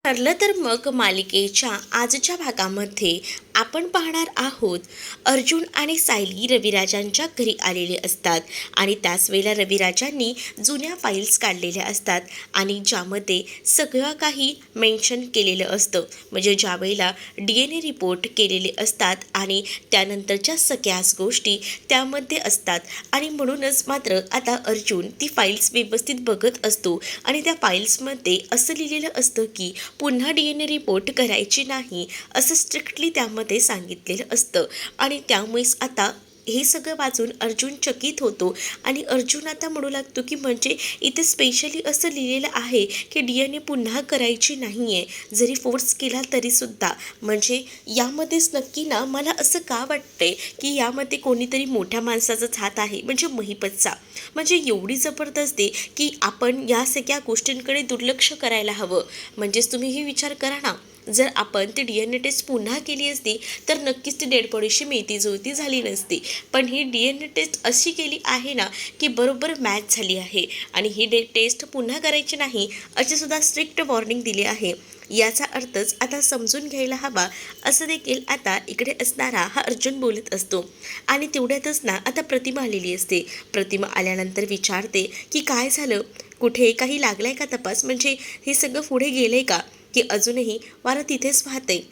ठरलं तर मग मालिकेच्या आजच्या भागामध्ये आपण पाहणार आहोत. अर्जुन आणि सायली रविराजांच्या घरी आलेले असतात आणि त्याच वेळेला रविराजांनी जुन्या फाईल्स काढलेल्या असतात आणि ज्यामध्ये सगळं काही मेन्शन केलेलं असतं. म्हणजे ज्या वेळेला DNA रिपोर्ट केलेले असतात आणि त्यानंतरच्या सगळ्याच गोष्टी त्यामध्ये असतात आणि म्हणूनच मात्र आता अर्जुन ती फाईल्स व्यवस्थित बघत असतो आणि त्या फाईल्समध्ये असं लिहिलेलं असतं की पुन्हा DNA रिपोर्ट करायची नाही असं स्ट्रिक्टली त्यामध्ये सांगितलेलं असतं. आणि त्यामुळेच आता हे सगळं वाचून अर्जुन चकित होतो आणि अर्जुन आता म्हणू लागतो की म्हणजे इथे स्पेशली असं लिहिलेलं आहे की DNA पुन्हा करायची नाही आहे, जरी फोर्स केला तरीसुद्धा. म्हणजे यामध्येच नक्की ना मला असं का वाटतंय की यामध्ये कोणीतरी मोठ्या माणसाचाच हात आहे, म्हणजे महिपतचा. म्हणजे एवढी जबरदस्ती की आपण या सगळ्या गोष्टींकडे दुर्लक्ष करायला हवं. म्हणजेच तुम्ही ही विचार करा ना, जर आपण ती DNA टेस्ट पुन्हा केली असती तर नक्कीच ती डेड बॉडीशी मिळती जुळती झाली नसती. पण ही DNA टेस्ट अशी केली आहे ना की बरोबर मॅच झाली आहे आणि ही टेस्ट पुन्हा करायची नाही अशी सुद्धा स्ट्रिक्ट वॉर्निंग दिली आहे. याचा अर्थच आता समजून घ्यायला हवा असं देखील आता इकडे असणारा हा अर्जुन बोलत असतो. आणि तेवढ्यातच ना आता प्रतिमा आलेली असते. प्रतिमा आल्यानंतर विचारते की काय झालं, कुठे काही लागलाय का तपास, म्हणजे हे सगळं पुढे गेलंय का, की अजूनही वारं तिथेच वाहते.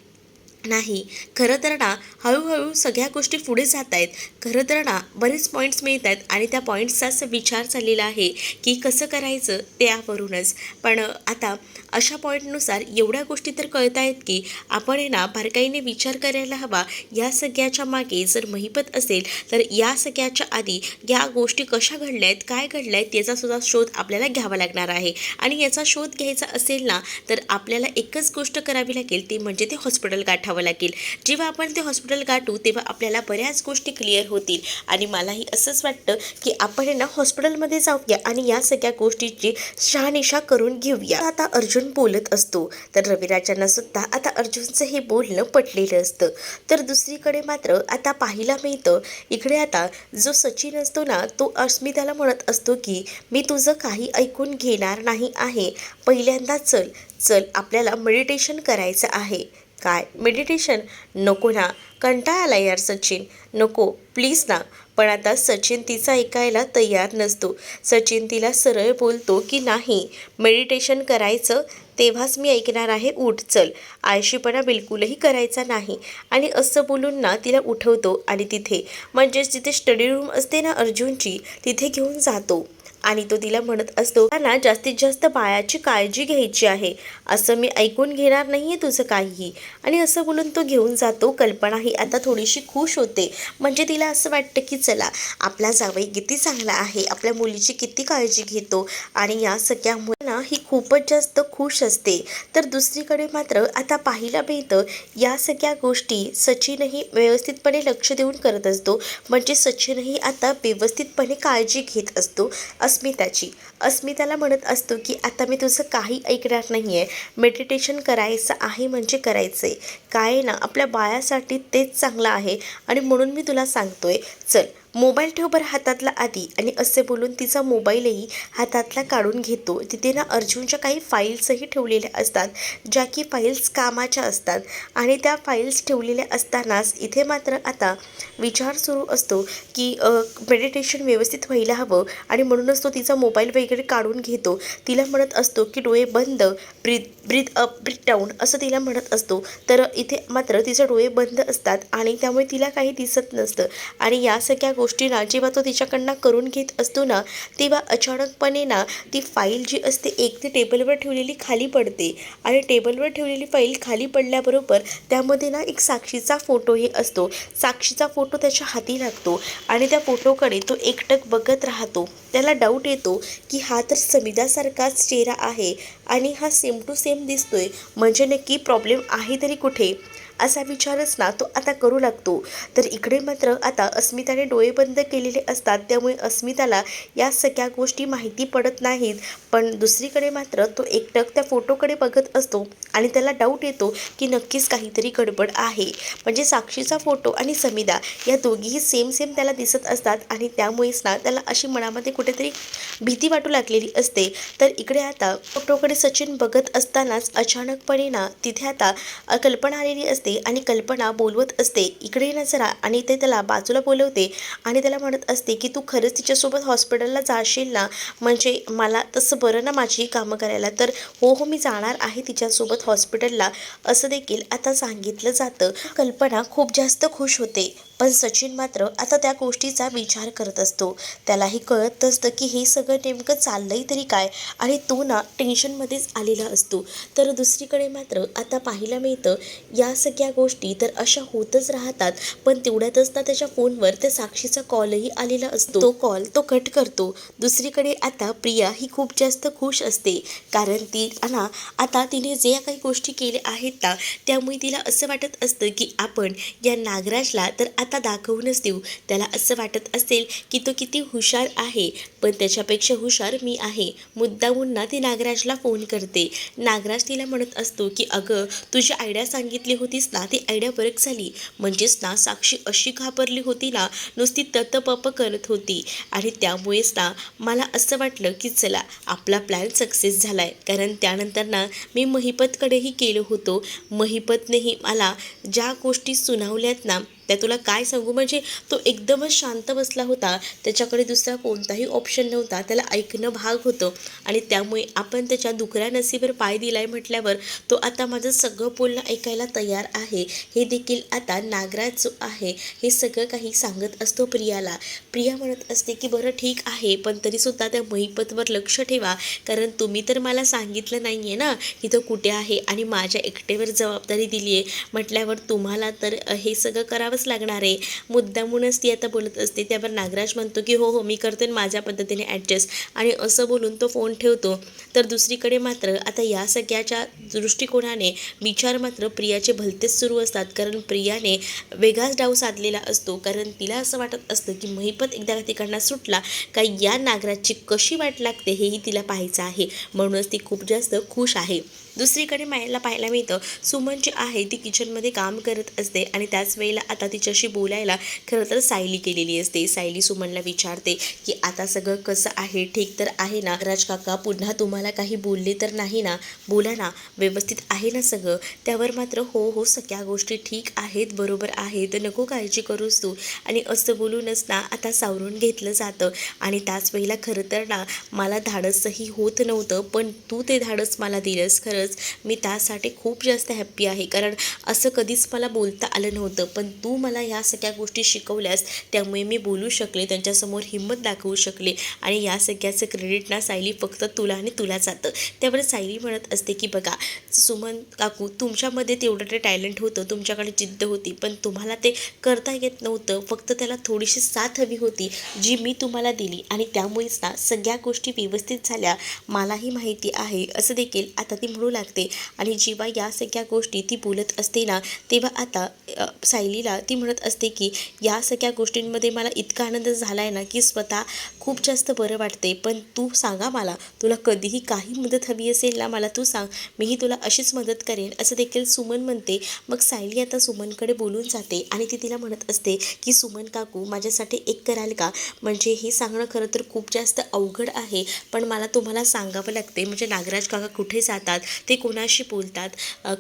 नाही, खरं तर ना हळूहळू सगळ्या गोष्टी पुढे जात आहेत. खरं तर ना बरेच पॉईंट्स मिळत आहेत आणि त्या पॉईंट्सचाच विचार चाललेला आहे की कसं करायचं त्यावरूनच. पण आता अशा पॉईंटनुसार एवढ्या गोष्टी तर कळत आहेत की आपण ना बारकाईने विचार करायला हवा. या सगळ्याच्या मागे जर महिपत असेल तर या सगळ्याच्या आधी या गोष्टी कशा घडल्या आहेत, काय घडल्या आहेत याचा सुद्धा शोध आपल्याला घ्यावा लागणार आहे. आणि याचा शोध घ्यायचा असेल ना तर आपल्याला एकच गोष्ट करावी लागेल, ती म्हणजे ते हॉस्पिटल गाठावं लागेल. जेव्हा आपण ते हॉस्पिटल गाठू तेव्हा आपल्याला बऱ्याच गोष्टी क्लिअर होतील. आणि मलाही असंच वाटतं की आपण ना हॉस्पिटलमध्ये जाऊया आणि या सगळ्या गोष्टीची शहानिशा करून घेऊया. आता अर्जुन बोलत असतो तर रविराजांना सुद्धा आता अर्जुनचं हे बोलणं पटलेलं असतं. तर दुसरीकडे मात्र आता पाहायला मिळतं इकडे आता जो सचिन असतो ना तो अस्मिताला म्हणत असतो की मी तुझं काही ऐकून घेणार नाही आहे. पहिल्यांदा चल चल आपल्याला मेडिटेशन करायचं आहे. काय मेडिटेशन? नको ना, कंटाळा आला यार सचिन, नको प्लीज ना. पण आता सचिन तिचा ऐकायला तयार नसतो. सचिन तिला सरळ बोलतो की नाही, मेडिटेशन करायचं तेव्हाच मी ऐकणार आहे, उठ चल, आळशीपणा बिलकुलही करायचा नाही. आणि असं बोलून ना तिला उठवतो आणि तिथे म्हणजेच जिथे स्टडी रूम असते ना अर्जुनची तिथे घेऊन जातो. आणि तो तिला म्हणत असतो ना जास्तीत जास्त बाळाची काळजी घ्यायची आहे, असं मी ऐकून घेणार नाही आहे तुझं काहीही. आणि असं बोलून तो घेऊन जातो. कल्पनाही आता थोडीशी खुश होते. म्हणजे तिला असं वाटतं की चला आपला जावई किती चांगला आहे, आपल्या मुलीची किती काळजी घेतो आणि या सगळ्यामुळे ना ही खूपच जास्त खुश असते. तर दुसरीकडे मात्र आता पाहायला मिळतं या सगळ्या गोष्टी सचिनही व्यवस्थितपणे लक्ष देऊन करत असतो. म्हणजे सचिनही आता व्यवस्थितपणे काळजी घेत असतो अस्मिताची. अस्मिताला म्हणत असतो की आता मी तुझं काही ऐकणार नाही आहे, मेडिटेशन करायचं आहे म्हणजे करायचं आहे. काय आहे ना आपल्या बाळासाठी तेच चांगलं आहे आणि म्हणून मी तुला सांगतोय, चल मोबाईल ठेव बरं हातातला आधी. आणि असे बोलून तिचा मोबाईलही हातातला काढून घेतो. तिथे ना अर्जुनच्या काही फाईल्सही ठेवलेल्या असतात, ज्या की फाईल्स कामाच्या असतात. आणि त्या फाईल्स ठेवलेल्या असतानाच इथे मात्र आता विचार सुरू असतो की मेडिटेशन व्यवस्थित व्हायला हवं आणि म्हणूनच तो तिचा मोबाईल वगैरे काढून घेतो. तिला म्हणत असतो की डोळे बंद, ब्रीथ अप ब्रीथ डाऊन असं तिला म्हणत असतो. तर इथे मात्र तिचे डोळे बंद असतात आणि त्यामुळे तिला काही दिसत नसतं. आणि या सगळ्या गोष्टींना जेव्हा तो तिच्याकडनं करून घेत असतो ना तेव्हा अचानकपणे ना ती फाईल जी असते एक ती टेबलवर ठेवलेली खाली पडते. आणि टेबलवर ठेवलेली फाईल खाली पडल्याबरोबर त्यामध्ये ना एक साक्षीचा फोटोही असतो. साक्षीचा फोटो त्याच्या हाती लागतो आणि त्या फोटोकडे तो एकटक बघत राहतो. त्याला डाऊट येतो की हा तर समिधासारखाच चेहरा आहे आणि हा सेम टू सेम दिसतोय, म्हणजे नक्की प्रॉब्लेम आहे तरी कुठे. असा विचारच ना तो आता करू लागतो. तर इकडे मात्र आता अस्मिताने डोळे बंद केलेले असतात, त्यामुळे अस्मिताला या सगळ्या गोष्टी माहिती पडत नाहीत. पण दुसरीकडे मात्र तो एकटक त्या फोटोकडे बघत असतो आणि त्याला डाऊट येतो की नक्कीच काहीतरी गडबड आहे. म्हणजे साक्षीचा फोटो आणि समिधा या दोघीही सेम सेम त्याला दिसत असतात आणि त्यामुळेच ना त्याला अशी मनामध्ये कुठेतरी भीती वाटू लागलेली असते. तर इकडे आता फोटोकडे सचिन बघत असतानाच अचानकपणे ना तिथे आता कल्पना आलेली असते आणि कल्पना बोलवत असते, इकडे ना जरा. आणि ते त्याला बाजूला बोलवते आणि त्याला म्हणत असते की तू खरंच तिच्यासोबत हॉस्पिटलला जाशील ना, म्हणजे मला तसं बरं ना माझी कामं करायला. तर हो हो मी जाणार आहे तिच्यासोबत हॉस्पिटलला, असं देखील आता सांगितलं जातं. कल्पना खूप जास्त खुश होते. पण सचिन मात्र आता त्या गोष्टीचा विचार करत असतो. त्यालाही कळत असतं की हे सगळं नेमकं चाललंय तरी काय, आणि तो ना टेन्शनमध्येच आलेला असतो. तर दुसरीकडे मात्र आता पाहायला मिळतं या सगळ्या गोष्टी तर अशा होतच राहतात. पण तेवढ्यातच ना त्याच्या फोनवर त्या साक्षीचा कॉलही आलेला असतो. तो कॉल तो कट करतो. दुसरीकडे आता प्रिया ही खूप जास्त खुश असते, कारण ती ना आता तिने जे काही गोष्टी केल्या आहेत ना त्यामुळे तिला असं वाटत असतं की आपण या नागराजला तर आता दाखवूनच देऊ. त्याला असं वाटत असेल की तो किती हुशार आहे, पण त्याच्यापेक्षा हुशार मी आहे. मुद्दामून ना ती नागराजला फोन करते. नागराज तिला म्हणत असतो की अगं तुझी आयडिया सांगितली होतीस ना, ती आयडिया वर्क झाली. म्हणजेच ना साक्षी अशी घाबरली होती ना, नुसती ततपप करत होती. आणि त्यामुळेच ना मला असं वाटलं की चला आपला प्लॅन सक्सेस झालाय. कारण त्यानंतर ना मी महिपतकडेही केलं होतं. महिपतनेही मला ज्या गोष्टी सुनावल्यात ना त्या तुला काय सांगू. म्हणजे तो एकदमच शांत बसला होता. त्याच्याकडे दुसरा कोणताही ऑप्शन नव्हता. त्याला ऐकणं भाग होतं आणि त्यामुळे आपण त्याच्या दुकऱ्या नसीबर पाय दिलाय म्हटल्यावर तो आता माझं सगळं बोलणं ऐकायला तयार आहे. हे देखील आता नागराज जो आहे हे सगळं काही सांगत असतो प्रियाला. प्रिया म्हणत असते की बरं ठीक आहे, पण तरीसुद्धा त्या महिपतवर लक्ष ठेवा, कारण तुम्ही तर मला सांगितलं नाही आहे ना की तो कुठे आहे आणि माझ्या एकटेवर जबाबदारी दिली आहे म्हटल्यावर तुम्हाला तर हे सगळं करावं लागणार आहे. मुद्दामूनच ती आता बोलत असते. त्यावर नागराज म्हणतो की हो हो मी करते माझ्या पद्धतीने ॲडजस्ट, आणि असं बोलून तो फोन ठेवतो. तर दुसरीकडे मात्र आता या सगळ्याच्या दृष्टिकोनाने विचार मात्र प्रियाचे भलतेच सुरू असतात, कारण प्रियाने वेगळाच डाव साधलेला असतो. कारण तिला असं वाटत असतं की महिपत एकदा तिकडनं सुटला का या नागराजची कशी वाट लागते हेही तिला पाहायचं आहे. म्हणूनच ती खूप जास्त खुश आहे. दुसरीकडे मायला पाहायला मिळतं सुमन जी आहे ती किचनमध्ये काम करत असते आणि त्याच वेळेला आता तिच्याशी बोलायला खरं तर सायली केलेली असते. सायली सुमनला विचारते की आता सगळं कसं आहे, ठीक तर आहे ना राज काका, पुन्हा तुम्हाला काही बोलले तर नाही ना, बोला ना, व्यवस्थित आहे ना सगळं. त्यावर मात्र हो हो सगळ्या गोष्टी ठीक आहेत, बरोबर आहेत, नको काळजी करूस तू. आणि असं बोलूनच ना आता सावरून घेतलं जातं. आणि त्याच वेळेला खरं तर ना मला धाडसही होत नव्हतं, पण तू ते धाडस मला दिलंस. खरंच मी त्यासाठी खूप जास्त हॅप्पी आहे, कारण असं कधीच मला बोलता आलं नव्हतं, पण तू मला ह्या सगळ्या गोष्टी शिकवल्यास, त्यामुळे मी बोलू शकले, त्यांच्यासमोर हिंमत दाखवू शकले. आणि या सगळ्याचं क्रेडिट ना सायली फक्त तुला आणि तुला जातं. त्यावर सायली म्हणत असते की बघा सुमन काकू, तुमच्यामध्ये तेवढं ते टॅलेंट होतं, तुमच्याकडे जिद्द होती, पण तुम्हाला ते करता येत नव्हतं. फक्त त्याला थोडीशी साथ हवी होती जी मी तुम्हाला दिली, आणि त्यामुळेच ना सगळ्या गोष्टी व्यवस्थित झाल्या. मलाही माहिती आहे, असं देखील आता ती म्हणू लागते. आणि जेव्हा या सगळ्या गोष्टी ती बोलत असते ना तेव्हा आता सायलीला ती म्हणत असते की या सगळ्या गोष्टींमध्ये मला इतका आनंद झाला आहे ना की स्वतः खूप जास्त बरं वाटते. पण तू सांगा मला, तुला कधीही काही मदत हवी असेल ना मला तू सांग, मीही तुला अशीच मदत करेन, असं देखील सुमन म्हणते. मग सायली आता सुमनकडे बोलून जाते आणि ती तिला म्हणत असते की सुमन काकू माझ्यासाठी एक कराल का. म्हणजे हे सांगणं खरं तर खूप जास्त अवघड आहे, पण मला तुम्हाला सांगावं लागते. म्हणजे नागराज काका कुठे जातात, ते कोणाशी बोलतात,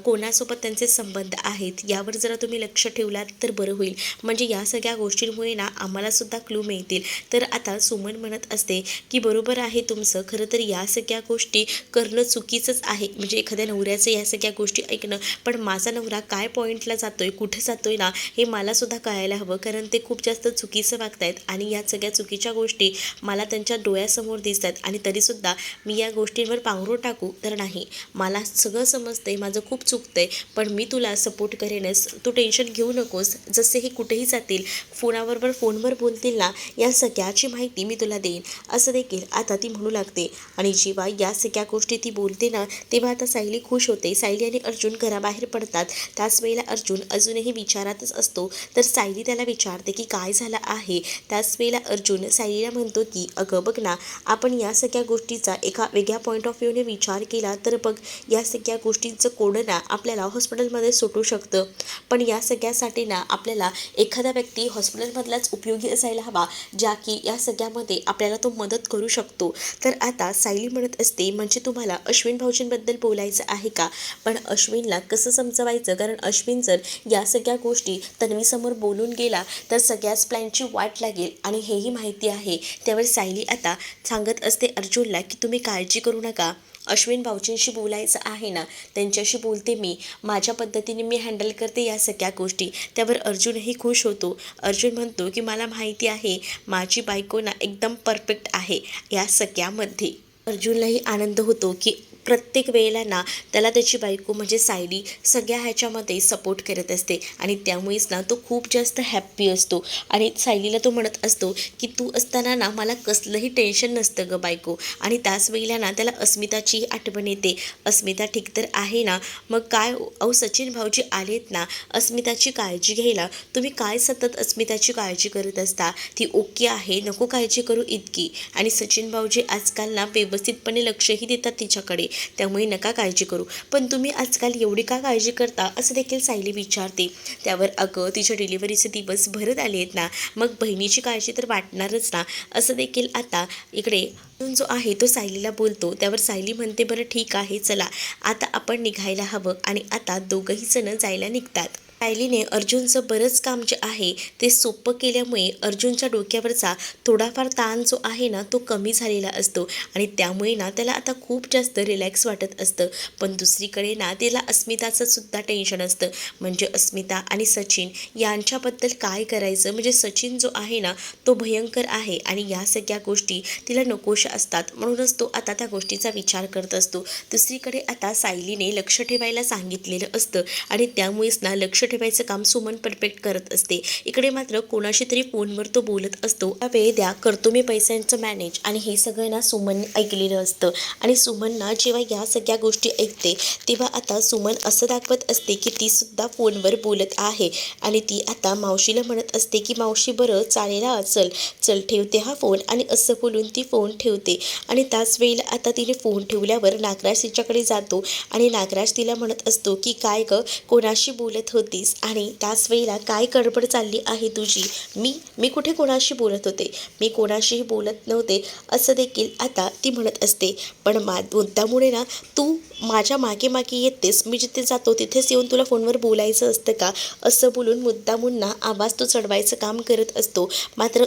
कोणासोबत त्यांचे संबंध आहेत, यावर जरा तुम्ही लक्ष ठेवलात तर बरं होईल. म्हणजे या सगळ्या गोष्टींमुळे ना आम्हालासुद्धा क्लू मिळतील. तर आता सुमन म्हणत असते की बरोबर आहे तुमचं, खरं तर या सगळ्या गोष्टी करणं चुकीचंच आहे. म्हणजे एखाद्या नवऱ्याचं या सगळ्या गोष्टी ऐकणं, पण माझा नवरा काय पॉईंटला जातोय, कुठे जातोय ना हे मलासुद्धा कळायला हवं, कारण ते खूप जास्त चुकीचं वागतायत आणि या सगळ्या चुकीच्या गोष्टी मला त्यांच्या डोळ्यासमोर दिसतात. आणि तरीसुद्धा मी या गोष्टींवर पांघरूण टाकू तर नाही. मला सगळं समजतंय, माझं खूप चुकतंय, पण मी तुला सपोर्ट करेनच, तू टेन्शन घेऊ नकोस. जसे हे कुठेही जातील, फोनवर बोलतील ना, या सगळ्याची माहिती मी तुला देईन, असं देखील आता ती म्हणू लागते. आणि जेव्हा या सगळ्या गोष्टी ती बोलते ना, तेव्हा आता सायली खुश होते. सायली आणि अर्जुन घराबाहेर पडतात. त्याच वेळेला अर्जुन अजूनही विचारातच असतो. तर सायली त्याला विचारते की काय झालं आहे. त्याच वेळेला अर्जुन सायलीला म्हणतो की अगं बघ ना, आपण या सगळ्या गोष्टीचा एका वेगळ्या पॉईंट ऑफ व्ह्यूने विचार केला तर बघ, या सगळ्या गोष्टींचं कोड ना आपल्याला हॉस्पिटलमध्ये सुटू शकतं. पण या सगळ्यासाठी ना आपल्याला एखादा व्यक्ती हॉस्पिटलमधलाच उपयोगी असायला हवा, ज्या की या सगळ्यामध्ये आपल्याला तो मदत करू शकतो. तर आता सायली म्हणत असते, म्हणजे तुम्हाला अश्विन भाऊजींबद्दल बोलायचं आहे का? पण अश्विनला कसं समजवायचं, कारण अश्विन जर या सगळ्या गोष्टी तन्वीसमोर बोलून गेला तर सगळ्याच प्लॅनची वाट लागेल आणि हेही माहिती आहे. त्यावर सायली आता सांगत असते अर्जुनला की तुम्ही काळजी करू नका, अश्विन भाऊजींशी बोलायचं आहे ना, त्यांच्याशी बोलते मी, माझ्या पद्धतीने मी हँडल करते या सगळ्या गोष्टी. त्यावर अर्जुनही खुश होतो. अर्जुन म्हणतो की मला माहिती आहे, माझी बायको ना एकदम परफेक्ट आहे या सगळ्यामध्ये. अर्जुनलाही आनंद होतो की प्रत्येक वेळेला ना त्याला त्याची बायको म्हणजे सायली सगळ्या ह्याच्यामध्ये सपोर्ट करत असते आणि त्यामुळेच ना तो खूप जास्त हॅप्पी असतो. आणि सायलीला तो म्हणत असतो की तू असताना ना मला कसलंही टेन्शन नसतं गं बायको. आणि त्याच वेळेला ना त्याला अस्मिताची आठवण येते. अस्मिता ठीक तर आहे ना? मग काय अहो, सचिन भाऊजी आलेत ना अस्मिताची काळजी घ्यायला, तुम्ही काय सतत अस्मिताची काळजी करत असता? ती ओके आहे, नको काळजी करू इतकी. आणि सचिन भाऊजी आजकाल ना व्यवस्थितपणे लक्षही देतात तिच्याकडे, त्यामुळे नका काळजी करू. पण तुम्ही आजकाल एवढी का काळजी करता, असं देखील सायली विचारते. त्यावर अगं तिच्या डिलिव्हरीचे दिवस भरत आले आहेत ना, मग बहिणीची काळजी तर वाटणारच ना, असं देखील आता इकडे जो आहे तो सायलीला बोलतो. त्यावर सायली म्हणते बरं ठीक आहे, चला आता आपण निघायला हवं. आणि आता दोघंही जण जायला निघतात. सायलीने अर्जुनचं बरंच काम जे आहे ते सोपं केल्यामुळे अर्जुनच्या डोक्यावरचा थोडाफार ताण जो आहे ना तो कमी झालेला असतो आणि त्यामुळे ना त्याला आता खूप जास्त रिलॅक्स वाटत असतं. पण दुसरीकडे ना त्याला अस्मिताचं सुद्धा टेन्शन असतं, म्हणजे अस्मिता आणि सचिन यांच्याबद्दल काय करायचं. म्हणजे सचिन जो आहे ना तो भयंकर आहे आणि या सगळ्या गोष्टी तिला नकोशा असतात, म्हणूनच तो आता त्या गोष्टीचा विचार करत असतो. दुसरीकडे आता सायलीने लक्ष ठेवायला सांगितलेलं असतं आणि त्यामुळेच ना लक्ष ठेवायचं काम सुमन परफेक्ट करत असते. इकडे मात्र कोणाशी तरी फोनवर तो बोलत असतो. वेळ द्या, करतो मी पैशांचं मॅनेज. आणि हे सगळं ना सुमन ऐकलेलं असतं आणि सुमन ना जेव्हा या सगळ्या गोष्टी ऐकते तेव्हा आता सुमन असं दाखवत असते की ती सुद्धा फोनवर बोलत आहे आणि ती आता मावशीला म्हणत असते की मावशी बरं चालेल, चल चल ठेवते हा फोन. आणि असं बोलून ती फोन ठेवते. आणि त्याच वेळेला आता तिने फोन ठेवल्यावर नागराज तिच्याकडे जातो आणि नागराज तिला म्हणत असतो की काय ग, कोणाशी बोलत होती आणि त्याच वेळेला काय गडबड चालली आहे तुझी? मी कुठे कोणाशी बोलत होते, मी कोणाशीही बोलत नव्हते, असं देखील आता ती म्हणत असते. पण मुद्दामुळे ना तू माझ्या मागे मागे येतेस, मी जिथे जातो तिथेच येऊन तुला फोनवर बोलायचं असतं का? असं बोलून मुद्दामून ना आवाज तो चढवायचं काम करत असतो. मात्र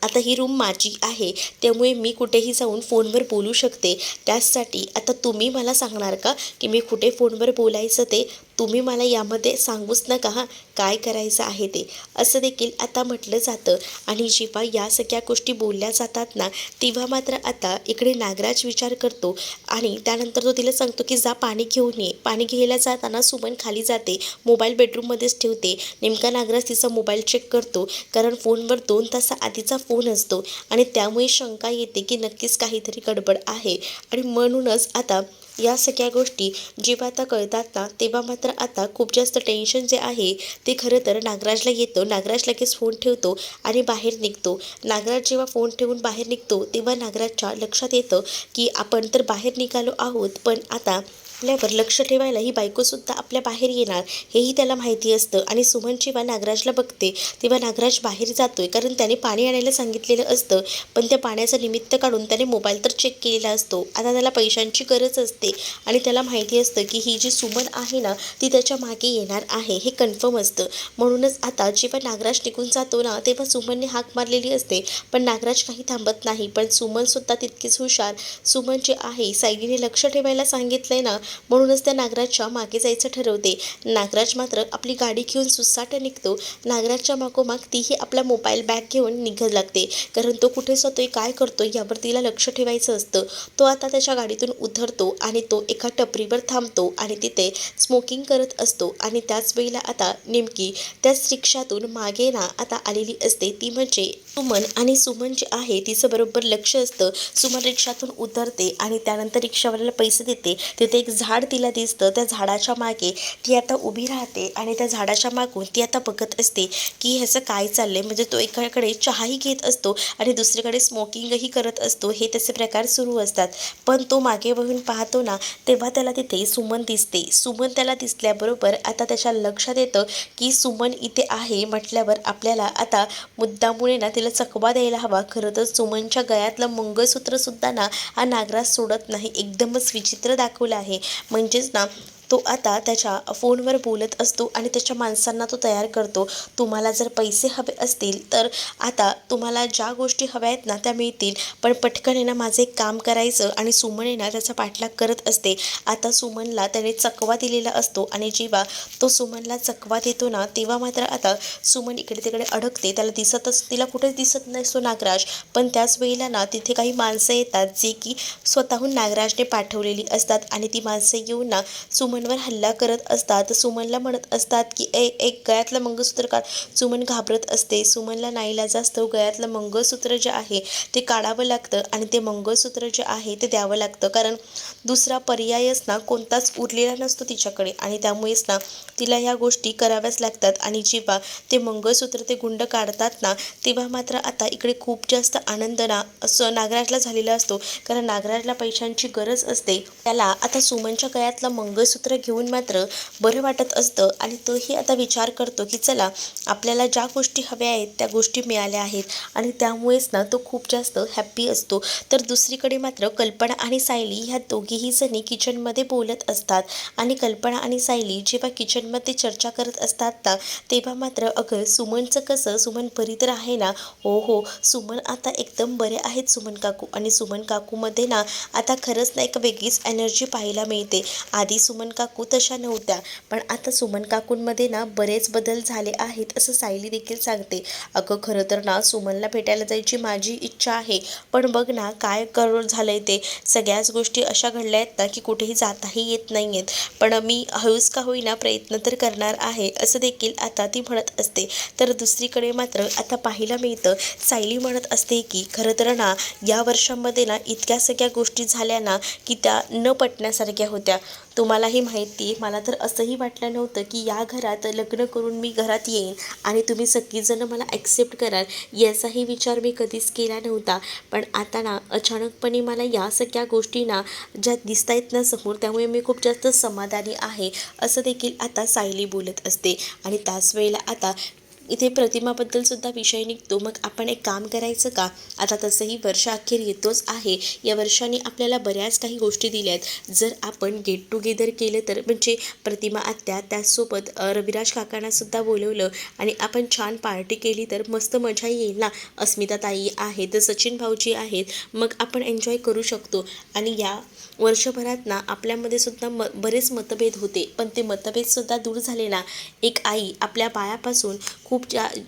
आता ही रूम माझी आहे, त्यामुळे मी कुठेही जाऊन फोनवर बोलू शकते. त्यासाठी आता तुम्ही मला सांगणार का की मी कुठे फोनवर बोलायचं ते? तुम्ही मला यामध्ये सांगूच नका हां, काय करायचं आहे ते, असं देखील आता म्हटलं जातं. आणि जेव्हा या सगळ्या गोष्टी बोलल्या जातात ना तेव्हा मात्र आता इकडे नागराज विचार करतो आणि त्यानंतर तो तिला सांगतो की जा पाणी घेऊन ये. पाणी घ्यायला जाताना सुमन खाली जाते, मोबाईल बेडरूममध्येच ठेवते. नेमका नागराज तिचा मोबाईल चेक करतो, कारण फोनवर 2 तासाआधीचा फोन असतो आणि त्यामुळे शंका येते की नक्कीच काहीतरी गडबड आहे. आणि म्हणूनच आता या सगळ्या गोष्टी जेव्हा आता कळतात ना तेव्हा मात्र आता खूप जास्त टेन्शन जे आहे ते खरं तर नागराजला येतं. नागराज लगेच फोन ठेवतो आणि बाहेर निघतो. नागराज जेव्हा फोन ठेवून बाहेर निघतो तेव्हा नागराजच्या लक्षात येतं की आपण तर बाहेर निघालो आहोत, पण आता आपल्यावर लक्ष ठेवायला ही बायकोसुद्धा आपल्या बाहेर येणार हेही त्याला माहिती असतं. आणि सुमन जेव्हा नागराजला बघते तेव्हा नागराज बाहेर जातोय, कारण त्याने पाणी आणायला सांगितलेलं असतं, पण त्या पाण्याचं निमित्त काढून त्याने मोबाईल तर चेक केलेला असतो. आता त्याला पैशांची गरज असते आणि त्याला माहिती असतं की ही जी सुमन आहे ना ती त्याच्या मागे येणार आहे, हे कन्फर्म असतं. म्हणूनच आता जेव्हा नागराज निघून जातो ना तेव्हा सुमनने हाक मारलेली असते, पण नागराज काही थांबत नाही. पण सुमनसुद्धा तितकीच हुशार. सुमन जे आहे सायलीने लक्ष ठेवायला सांगितलंय ना म्हणूनच त्या नागराजच्या मागे जायचं ठरवते. नागराज मात्र आपली गाडी घेऊन सुसाट निघतो. नागराजच्या मागोमाग तीही आपला मोबाईल बॅग घेऊन निघत लागते, कारण तो कुठे जातोय, काय करतोय यावर तिला लक्ष ठेवायचं असतं. तो आता त्याच्या गाडीतून उतरतो आणि तो एका टपरीवर थांबतो आणि तिथे स्मोकिंग करत असतो. आणि त्याच वेळेला आता नेमकी त्याच रिक्षातून मागे ना आता आलेली असते ती म्हणजे सुमन. आणि सुमन जी आहे तिचं बरोबर लक्ष असतं. सुमन रिक्षातून उतरते आणि त्यानंतर रिक्षावाल्याला पैसे देते. तिथे एक झाड तिला दिसतं. त्या झाडाच्या मागे ती आता उभी राहते आणि त्या झाडाच्या मागून ती आता बघत असते की ह्याचं काय चाललंय. म्हणजे तो एकाकडे चहाही घेत असतो आणि दुसरीकडे स्मोकिंगही करत असतो. हे त्याचे प्रकार सुरू असतात. पण तो मागे वळून पाहतो ना, तेव्हा त्याला तिथे सुमन दिसते. सुमन त्याला दिसल्याबरोबर आता त्याच्या लक्षात येतं की सुमन इथे आहे म्हटल्यावर आपल्याला आता मुद्दामुळे ना तिला चकवा द्यायला हवा. खरं तर सुमनच्या गळ्यातलं मंगळसूत्रसुद्धा ना हा नागराज सोडत नाही. एकदमच विचित्र दाखवलं आहे. म्हणजेच ना तो आता त्याच्या फोनवर बोलत असतो आणि त्याच्या माणसांना तो तयार करतो. तुम्हाला जर पैसे हवे असतील तर आता तुम्हाला ज्या गोष्टी हव्या आहेत ना त्या मिळतील, पण पटकन आहे ना माझं एक काम करायचं. आणि सुमन आहे ना त्याचा पाठलाग करत असते. आता सुमनला त्याने चकवा दिलेला असतो आणि जेव्हा तो सुमनला चकवा देतो ना तेव्हा मात्र आता सुमन इकडे तिकडे अडकते. त्याला दिसतच, तिला कुठेच दिसत नसतो नागराज. पण त्याच वेळेला ना तिथे काही माणसं येतात जे की स्वतःहून नागराजने पाठवलेली असतात आणि ती माणसं येऊन ना सुमनवर हल्ला करत असतात. सुमनला म्हणत असतात की एक गळ्यातलं मंगळसूत्र काढ. सुमन घाबरत असते. सुमनला नाईलाजास्तव गळ्यातलं मंगळसूत्र जे आहे ते काढावं लागतं आणि ते मंगळसूत्र जे आहे ते द्यावं लागतं, कारण दुसरा पर्यायच ना कोणताच उरलेला नसतो तिच्याकडे. आणि त्यामुळेच ना तिला ह्या गोष्टी कराव्याच लागतात. आणि जेव्हा ते मंगळसूत्र ते गुंड काढतात ना तेव्हा मात्र आता इकडे खूप जास्त आनंद ना असं नागराजला झालेला असतो, कारण नागराजला पैशांची गरज असते. त्याला आता सुमनच्या गळ्यातलं मंगळसूत्र घेऊन मात्र बरं वाटत असतं आणि तोही आता विचार करतो की चला आपल्याला ज्या गोष्टी हव्या आहेत त्या गोष्टी मिळाल्या आहेत आणि त्यामुळेच ना तो खूप जास्त हॅप्पी असतो. तर दुसरीकडे मात्र कल्पना आणि सायली ह्या दोघीही जणी किचनमध्ये बोलत असतात. आणि कल्पना आणि सायली जेव्हा किचनमध्ये चर्चा करत असतात ना तेव्हा मात्र अगं सुमनचं कसं, सुमन बरी तर आहे ना. हो, सुमन आता एकदम बरे आहेत सुमन काकू. आणि सुमन काकूमध्ये ना आता खरंच ना एक वेगळीच एनर्जी पाहायला मिळते. आधी सुमन काकू तशा नव्हत्या, पण आता सुमन काकूंमध्ये ना बरेच बदल झाले आहेत असं सायली देखील सांगते. अगं खरं तर ना सुमनला भेटायला जायची माझी इच्छा आहे, पण बघ ना काय झालंय ते सगळ्याच गोष्टी अशा घडल्या आहेत ना की कुठेही जाताही येत नाही आहेत. पण मी हळूच का होईना प्रयत्न तर करणार आहे असं देखील आता ती म्हणत असते. तर दुसरीकडे मात्र आता पाहायला मिळतं सायली म्हणत असते की खरं तर ना या वर्षामध्ये ना इतक्या सगळ्या गोष्टी झाल्या ना की त्या न पटण्यासारख्या होत्या. तुम्हालाही माहिती, मला तर असंही वाटलं नव्हतं की या घरात लग्न करून मी घरात येईन आणि तुम्ही सगळीजणं मला ॲक्सेप्ट कराल. याचाही विचार मी कधीच केला नव्हता. पण आता ना अचानकपणे मला या सगळ्या गोष्टी ना ज्या दिसत आहेत ना समोर, त्यामुळे मी खूप जास्त समाधानी आहे असं देखील आता सायली बोलत असते. आणि त्याच वेळेला आता इथे प्रतिमाबद्दल सुद्धा विषय निघतो. मग आपण एक काम करायचं का, आता तसंही वर्षाअखेर येतोच आहे. या वर्षाने आपल्याला बऱ्याच काही गोष्टी दिल्या आहेत. जर आपण गेट टुगेदर केलं तर, म्हणजे प्रतिमा आत्या त्याचसोबत रविराज काकांना सुद्धा बोलवलं आणि आपण छान पार्टी केली तर मस्त मजा येईल ना. अस्मिता ताई आहेत, सचिन भाऊजी आहेत, मग आपण एन्जॉय करू शकतो. आणि या वर्षभरात ना आपल्यामध्ये सुद्धा बरेच मतभेद होते, पण ते मतभेदसुद्धा दूर झाले ना. एक आई आपल्या बाळापासून खूप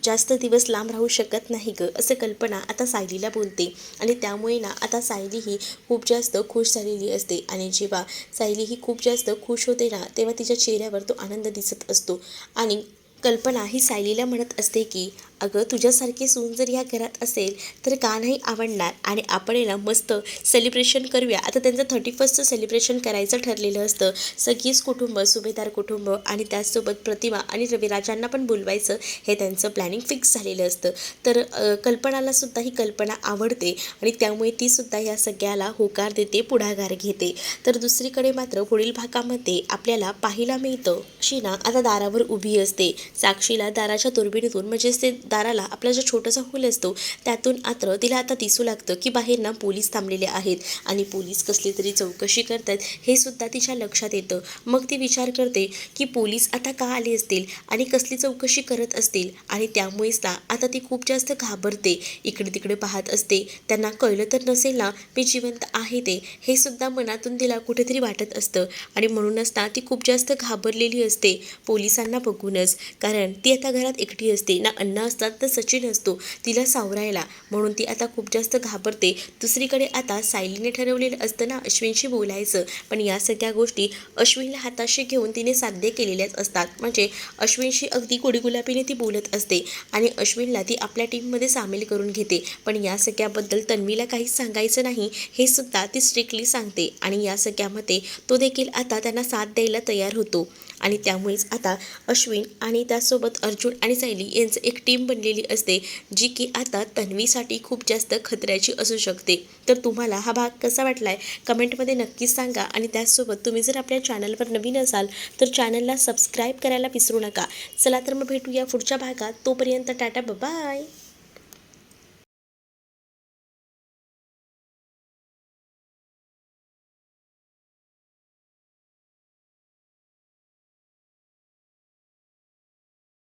जास्त दिवस लांब राहू शकत नाही गं, असं कल्पना आता सायलीला बोलते. आणि त्यामुळे ना आता सायली ही खूप जास्त खुश झालेली असते. आणि जेव्हा सायली ही खूप जास्त खुश होते ना तेव्हा तिच्या चेहऱ्यावर तो आनंद दिसत असतो. आणि कल्पना ही सायलीला म्हणत असते की अगं तुझ्यासारखी सून जर या घरात असेल तर का नाही आवडणार, आणि आपण आहे ना मस्त सेलिब्रेशन करूया. आता त्यांचं 31st सेलिब्रेशन करायचं ठरलेलं असतं. सगळीच कुटुंब, सुभेदार कुटुंब आणि त्याचसोबत प्रतिमा आणि रविराजांना पण बोलवायचं हे त्यांचं प्लॅनिंग फिक्स झालेलं असतं. तर कल्पनाला सुद्धा ही कल्पना आवडते आणि त्यामुळे ती सुद्धा या सगळ्याला होकार देते, पुढाकार घेते. तर दुसरीकडे मात्र पुढील भागामध्ये आपल्याला पाहायला मिळतं शीना आता दारावर उभी असते. साक्षीला दाराच्या दुर्बिणीतून म्हणजेच ते दाराला आपला जो छोटासा होल असतो त्यातून मात्र तिला आता दिसू लागतं की बाहेर ना पोलीस थांबलेले आहेत आणि पोलीस कसली तरी चौकशी करतात हे सुद्धा तिच्या लक्षात येतं. मग ती विचार करते की पोलीस आता का आले असतील आणि कसली चौकशी करत असतील आणि त्यामुळेच ना आता ती खूप जास्त घाबरते. इकडे तिकडे पाहत असते. त्यांना कळलं तर नसेल ना मी जिवंत आहे ते, हे सुद्धा मनातून तिला कुठेतरी वाटत असतं आणि म्हणूनच ना ती खूप जास्त घाबरलेली असते पोलिसांना बघूनच. कारण ती आता घरात एकटी असते. ना अण्णा असतात तर सचिन असतो तिला सावरायला, म्हणून ती आता खूप जास्त घाबरते. दुसरीकडे आता सायलीने ठरवलेलं असतं ना अश्विनशी बोलायचं, पण या सगळ्या गोष्टी अश्विनला हाताशी घेऊन तिने साध्य केलेल्याच असतात. म्हणजे अश्विनशी अगदी गोडीगुलाबीने ती बोलत असते आणि अश्विनला ती आपल्या टीममध्ये सामील करून घेते. पण या सगळ्याबद्दल तन्वीला काहीच सांगायचं नाही हे सुद्धा ती स्ट्रिक्टली सांगते आणि या सगळ्यामध्ये तो देखील आता त्यांना साथ द्यायला तयार होतो. आणि त्यामुळेच आता अश्विन आणि त्यासोबत अर्जुन आणि सायली यांचं एक टीम बनलेली असते, जी की आता तन्वीसाठी खूप जास्त खतऱ्याची असू शकते. तर तुम्हाला हा भाग कसा वाटलाय कमेंटमध्ये नक्कीच सांगा आणि त्याचसोबत तुम्ही जर आपल्या चॅनलवर नवीन असाल तर चॅनलला सबस्क्राईब करायला विसरू नका. चला तर मग भेटूया पुढच्या भागात. तोपर्यंत टाटा बाय.